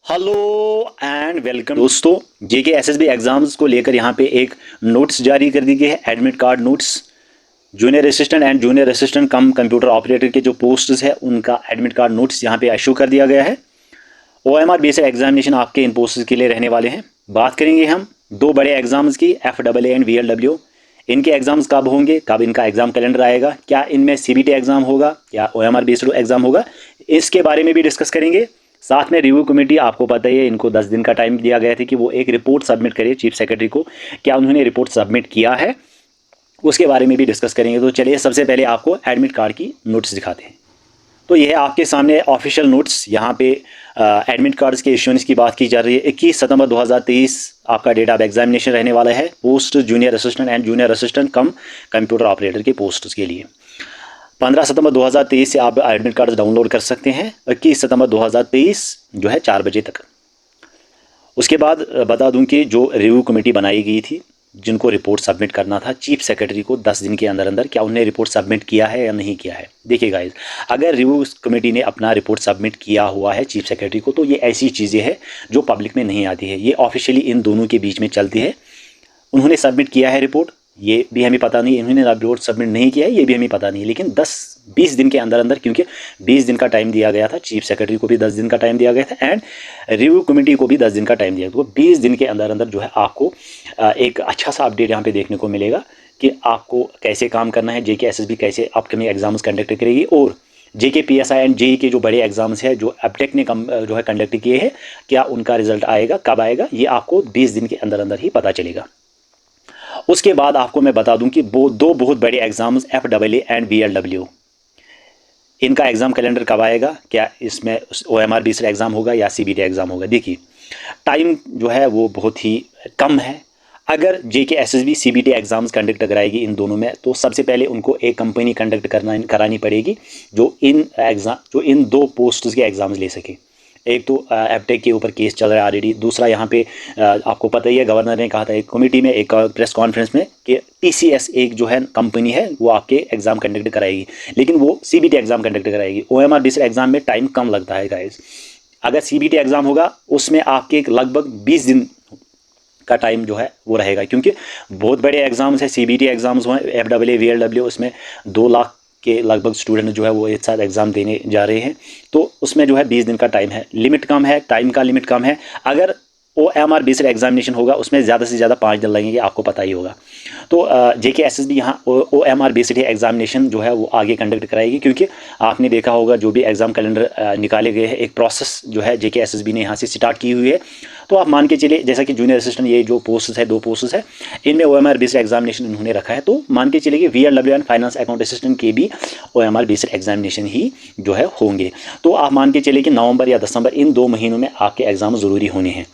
Hello and welcome दोस्तों। जेके SSB exams को लेकर यहाँ पे एक नोट्स जारी कर दी गई है। Admit card notes junior assistant and junior assistant come computer operator के जो पोस्ट्स है उनका एडमिट कार्ड नोट्स यहाँ पे इशू कर दिया गया है। ओएमआर बेस्ड एग्जामिनेशन आपके इन पोस्ट्स के लिए रहने वाले हैं। बात करेंगे हम दो बड़े एग्जाम्स की, FAA एंड VLW। इनके एग्जाम्स कब होंगे, कब इनका एग्जाम कैलेंडर आएगा, क्या इनमें CBT एग्जाम होगा या OMR बेस्ड एग्जाम होगा, इसके बारे में भी डिस्कस करेंगे। साथ में रिव्यू कमेटी, आपको पता ही है, इनको 10 दिन का टाइम दिया गया था कि वो एक रिपोर्ट सबमिट करे चीफ सेक्रेटरी को। क्या उन्होंने रिपोर्ट सबमिट किया है, उसके बारे में भी डिस्कस करेंगे। तो चलिए सबसे पहले आपको एडमिट कार्ड की नोट्स दिखाते हैं। तो यह आपके सामने ऑफिशियल नोट्स, यहाँ पे एडमिट कार्ड्स के इश्यूएंस की बात की जा रही है। 21 सितंबर 2023 आपका डेट ऑफ एग्जामिनेशन रहने वाला है post junior assistant and junior assistant come computer operator के पोस्ट के लिए। 15 सितंबर 2023 से आप एडमिट कार्ड डाउनलोड कर सकते हैं। 21 सितंबर 2023 जो है 4 बजे तक। उसके बाद बता दूं कि जो रिव्यू कमेटी बनाई गई थी, जिनको रिपोर्ट सबमिट करना था चीफ सेक्रेटरी को 10 दिन के अंदर अंदर, क्या उन्हें रिपोर्ट सबमिट किया है या नहीं किया है। देखिए गाइस, अगर रिव्यू कमेटी ने अपना रिपोर्ट सबमिट किया हुआ है चीफ सेक्रेटरी को, तो ये ऐसी चीज़ें हैं जो पब्लिक में नहीं आती है, ये ऑफिशियली इन दोनों के बीच में चलती है। उन्होंने सबमिट किया है रिपोर्ट, ये भी हमें पता नहीं, इन्होंने रिपोर्ट सबमिट नहीं किया है, ये भी हमें पता नहीं। लेकिन 10-20 दिन के अंदर अंदर, क्योंकि 20 दिन का टाइम दिया गया था, चीफ सेक्रेटरी को भी 10 दिन का टाइम दिया गया था एंड रिव्यू कमेटी को भी 10 दिन का टाइम दिया गया। तो 20 दिन के अंदर अंदर जो है आपको एक अच्छा सा अपडेट यहाँ पे देखने को मिलेगा कि आपको कैसे काम करना है, जेके एसएसबी कैसे अपकमिंग एग्जाम्स कंडक्ट करेगी, और जेके PSI एंड जेई के जो बड़े एग्जाम्स हैं जो एबटेक ने जो है कंडक्ट किए हैं, क्या उनका रिजल्ट आएगा, कब आएगा, ये आपको 20 दिन के अंदर अंदर ही पता चलेगा। उसके बाद आपको मैं बता दूं कि दो बहुत बड़े एग्जाम्स FAA एंड VLW, इनका एग्ज़ाम कैलेंडर कब आएगा, क्या इसमें OMR बेस्ड एग्ज़ाम होगा या CBT एग्ज़ाम होगा। देखिए टाइम जो है वो बहुत ही कम है। अगर जेके एसएसबी CBT एग्ज़ाम्स कंडक्ट कराएगी इन दोनों में, तो सबसे पहले उनको एक कंपनी कंडक्ट करानी पड़ेगी जो इन दो पोस्ट्स के एग्ज़ाम्स ले सके। एक तो एबटेक के ऊपर केस चल रहा है ऑलरेडी, दूसरा यहाँ पे आपको पता ही है, गवर्नर ने कहा था एक कमेटी में, एक प्रेस कॉन्फ्रेंस में, कि TCS एक जो है कंपनी है वो आपके एग्ज़ाम कंडक्ट कराएगी, लेकिन वो CBT एग्ज़ाम कंडक्ट कराएगी। OMR बेस्ड एग्ज़ाम में टाइम कम लगता है गाइस। अगर CBT एग्ज़ाम होगा उसमें आपके लगभग 20 दिन का टाइम जो है वो रहेगा, क्योंकि बहुत बड़े एग्ज़ाम्स है। CBT एग्ज़ाम्स हुए FAA VLW, उसमें 2 लाख के लगभग स्टूडेंट जो है वो एक साथ एग्ज़ाम देने जा रहे हैं, तो उसमें जो है 20 दिन का टाइम है, लिमिट कम है, टाइम का लिमिट कम है। अगर OMR बेस्ड एग्जामिनेशन होगा उसमें ज़्यादा से ज़्यादा 5 दिन लगेंगे, आपको पता ही होगा। तो जेके एसएसबी यहाँ OMR बेस्ड एग्जामिनेशन जो है वो आगे कंडक्ट कराएगी, क्योंकि आपने देखा होगा जो भी एग्ज़ाम कैलेंडर निकाले गए हैं, एक प्रोसेस जो है जेके एसएसबी ने यहाँ से स्टार्ट की हुई है। तो आप मान के चलिए, जैसा कि जूनियर असिस्टेंट ये जो पोस्ट है, 2 पोस्ट है, इनमें OMR बेस्ड एग्जामिनेशन इन्होंने रखा है, तो मान के चलिए कि VLW and finance account assistant के भी OMR बेस्ड एग्जामिनेशन ही जो है होंगे। तो आप मान के चलिए कि नवंबर या दिसंबर, इन 2 महीनों में आपके एग्ज़ाम ज़रूरी होने हैं,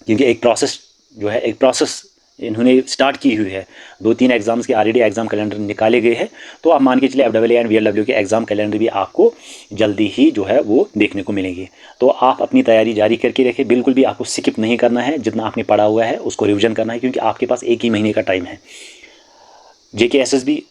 क्योंकि एक प्रोसेस इन्होंने स्टार्ट की हुई है। 2-3 एग्जाम्स के ऑलरेडी एग्जाम कैलेंडर निकाले गए हैं। तो आप मान के चलिए FAA एंड VLW के एग्जाम कैलेंडर भी आपको जल्दी ही जो है वो देखने को मिलेंगे। तो आप अपनी तैयारी जारी करके रखें, बिल्कुल भी आपको स्किप नहीं करना है, जितना आपने पढ़ा हुआ है उसको रिविजन करना है, क्योंकि आपके पास 1 ही महीने का टाइम है। जेके एसएसबी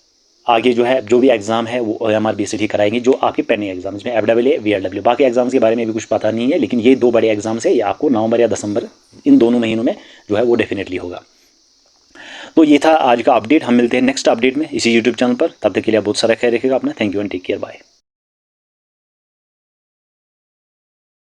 आगे जो है जो भी एग्ज़ाम है वो OMR बेस्ड ही कराएंगे, जो आपके पेंडिंग एग्जाम्स में FAA VLW। बाकी एग्जाम्स के बारे में भी कुछ पता नहीं है, लेकिन ये 2 बड़े एग्जाम्स है, ये आपको नवंबर या दिसंबर, इन दोनों महीनों में जो है वो डेफिनेटली होगा। तो ये था आज का अपडेट। हम मिलते हैं नेक्स्ट अपडेट में इसी यूट्यूब चैनल पर। तब तक के लिए बहुत सारा ख्याल रखिएगा अपना। Thank you and take care, bye.